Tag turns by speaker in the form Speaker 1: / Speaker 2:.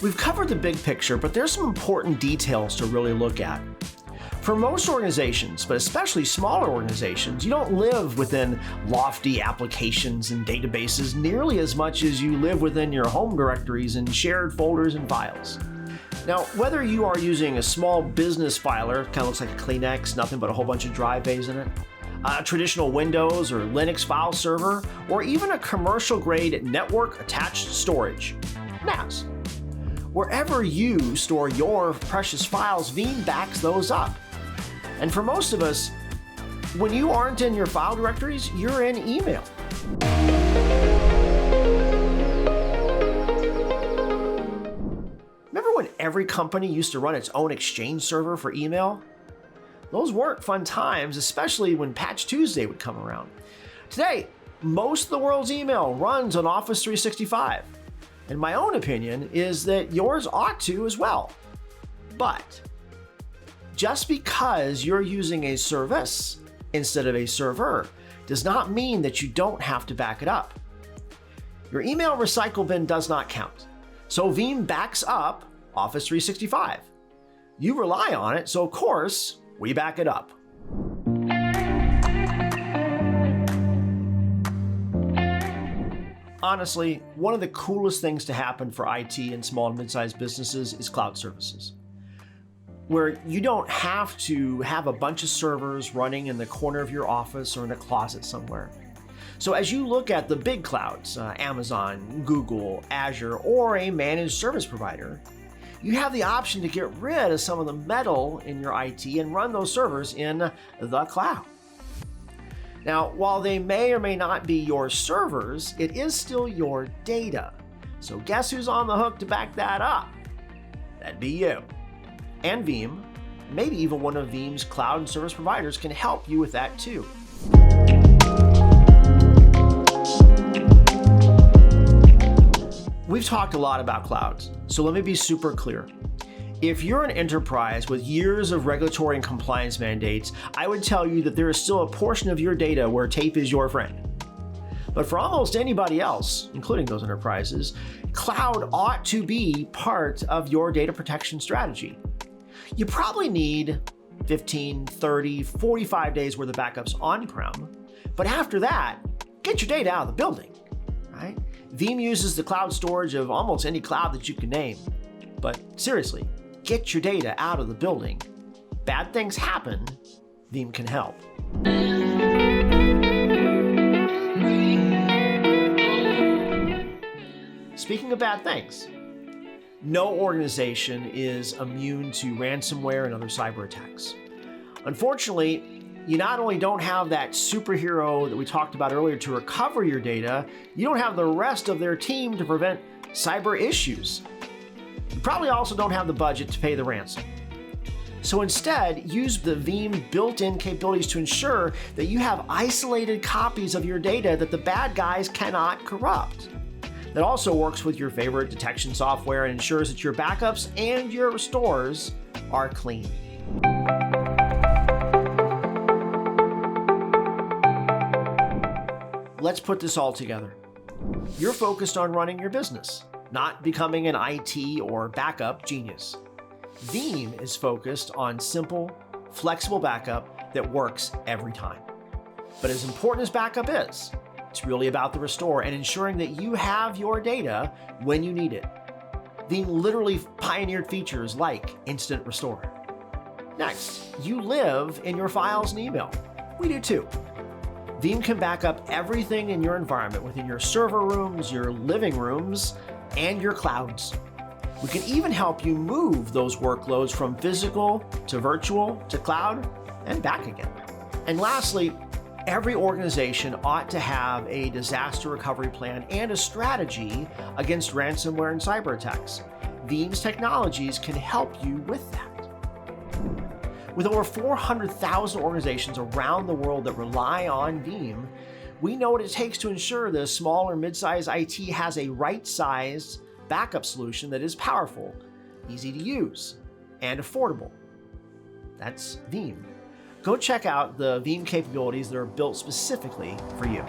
Speaker 1: We've covered the big picture, but there's some important details to really look at. For most organizations, but especially smaller organizations, you don't live within lofty applications and databases nearly as much as you live within your home directories and shared folders and files. Now, whether you are using a small business filer, kind of looks like a Kleenex, nothing but a whole bunch of drive bays in it, a traditional Windows or Linux file server, or even a commercial-grade network-attached storage, NAS. Wherever you store your precious files, Veeam backs those up. And for most of us, when you aren't in your file directories, you're in email. Remember when every company used to run its own Exchange server for email? Those weren't fun times, especially when Patch Tuesday would come around. Today, most of the world's email runs on Office 365. And my own opinion is that yours ought to as well. But just because you're using a service instead of a server does not mean that you don't have to back it up. Your email recycle bin does not count. So Veeam backs up Office 365. You rely on it, so of course, we back it up. Honestly, one of the coolest things to happen for IT and small and mid-sized businesses is cloud services, where you don't have to have a bunch of servers running in the corner of your office or in a closet somewhere. So as you look at the big clouds, Amazon, Google, Azure, or a managed service provider, you have the option to get rid of some of the metal in your IT and run those servers in the cloud. Now, while they may or may not be your servers, it is still your data. So guess who's on the hook to back that up? That'd be you. And Veeam, maybe even one of Veeam's cloud and service providers, can help you with that too. We've talked a lot about clouds, so let me be super clear. If you're an enterprise with years of regulatory and compliance mandates, I would tell you that there is still a portion of your data where tape is your friend. But for almost anybody else, including those enterprises, cloud ought to be part of your data protection strategy. You probably need 15, 30, 45 days worth of backups on-prem, but after that, get your data out of the building, right? Veeam uses the cloud storage of almost any cloud that you can name. But seriously, get your data out of the building. Bad things happen, Veeam can help. Speaking of bad things, no organization is immune to ransomware and other cyber attacks. Unfortunately, you not only don't have that superhero that we talked about earlier to recover your data, you don't have the rest of their team to prevent cyber issues. You probably also don't have the budget to pay the ransom. So instead, use the Veeam built-in capabilities to ensure that you have isolated copies of your data that the bad guys cannot corrupt. That also works with your favorite detection software and ensures that your backups and your restores are clean. Let's put this all together. You're focused on running your business, not becoming an IT or backup genius. Veeam is focused on simple, flexible backup that works every time. But as important as backup is, it's really about the restore and ensuring that you have your data when you need it. Veeam literally pioneered features like Instant Restore. Next, you live in your files and email. We do too. Veeam can back up everything in your environment within your server rooms, your living rooms, and your clouds. We can even help you move those workloads from physical to virtual to cloud and back again. And lastly, every organization ought to have a disaster recovery plan and a strategy against ransomware and cyber attacks. Veeam's technologies can help you with that. With over 400,000 organizations around the world that rely on Veeam, we know what it takes to ensure that a small or mid-sized IT has a right-sized backup solution that is powerful, easy to use, and affordable. That's Veeam. Go check out the Veeam capabilities that are built specifically for you.